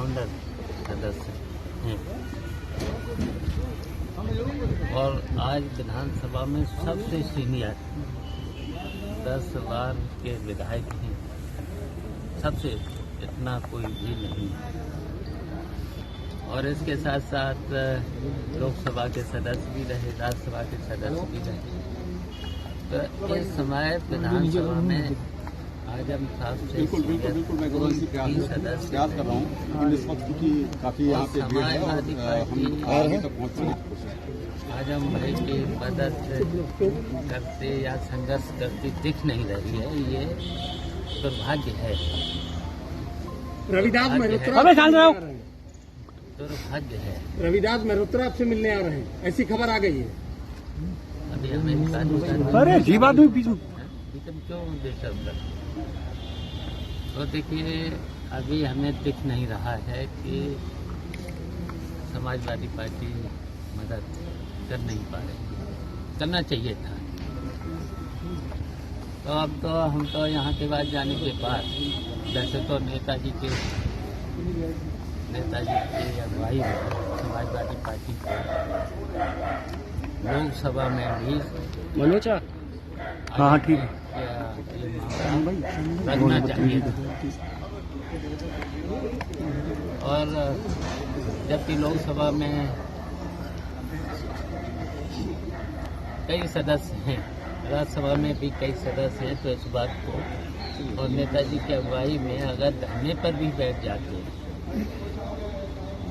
Founder सदस्य हैं और आज विधानसभा में सबसे सीनियर 10 बार के विधायक हैं, सबसे इतना कोई भी नहीं। और इसके साथ साथ लोकसभा के सदस्य भी रहे, राज्यसभा के सदस्य भी रहे। तो इस समय विधानसभा में आजम साहब से सदस्य कर रहा हूँ इस वक्त की काफी यहाँ पे भीड़ है और हम आगे तक पहुँचने की कोशिश आजम भाई की मदद करते या संघर्ष करती दिख नहीं रही है। ये दुर्भाग्य है, रविदास मेहरोत्रा दुर्भाग्य है। रविदास मेहरोत्रा आपसे मिलने आ रहे हैं, ऐसी खबर आ गई है। अभी हमें अरे जी बात हुई बीच में क्यों डिस्टर्ब कर। तो देखिए, अभी हमें दिख नहीं रहा है कि समाजवादी पार्टी मदद कर नहीं पा रही, करना चाहिए था। तो अब तो हम तो यहाँ के बाद जाने के बाद वैसे तो नेताजी की अगुवाई में समाजवादी पार्टी को लोकसभा में भी मनोजा हाँ ठीक है रखना चाहिए। और जबकि लोकसभा में कई सदस्य हैं, राज्यसभा में भी कई सदस्य हैं, तो इस बात को और नेताजी की अगुवाई में अगर धरने पर भी बैठ जाते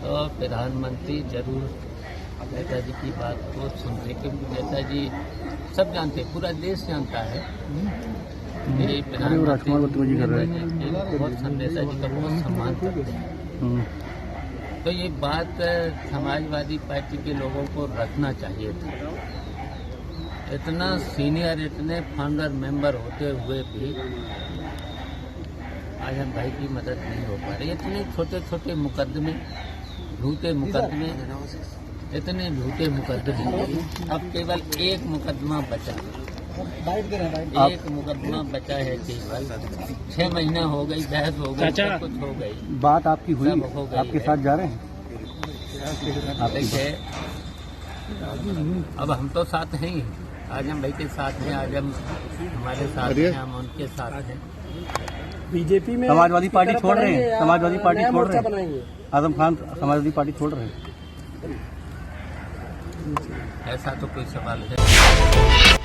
तो प्रधानमंत्री जरूर नेताजी की बात को सुनते, क्योंकि नेताजी सब जानते, पूरा देश जानता है कि प्रधानमंत्री बहुत नेताजी का बहुत सम्मान करते हैं। तो ये बात समाजवादी पार्टी के लोगों को रखना चाहिए था। इतना सीनियर, इतने फाउंडर मेंबर होते हुए भी आजम भाई की मदद नहीं हो पा रही। इतने छोटे छोटे मुकदमे, झूठे मुकदमे, इतने झूठे मुकदमे, अब केवल एक मुकदमा बचा, एक मुकदमा बचा है केवल। 6 महीना हो गई, बहस हो गई, सब कुछ हो गई, बात आपकी हुई, आपके साथ जा रहे हैं। देखिए, अब हम तो साथ हैं ही, आजम भाई के साथ हैं, आजम हमारे साथ हैं, हम उनके साथ हैं। बीजेपी में समाजवादी पार्टी छोड़ रहे हैं, समाजवादी पार्टी छोड़ रहे बनाएंगे। हैं, आजम खान समाजवादी पार्टी छोड़ रहे हैं। ऐसा तो कोई सवाल है।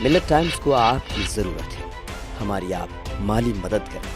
मिलेट टाइम्स को आपकी जरूरत है, हमारी आप माली मदद करें।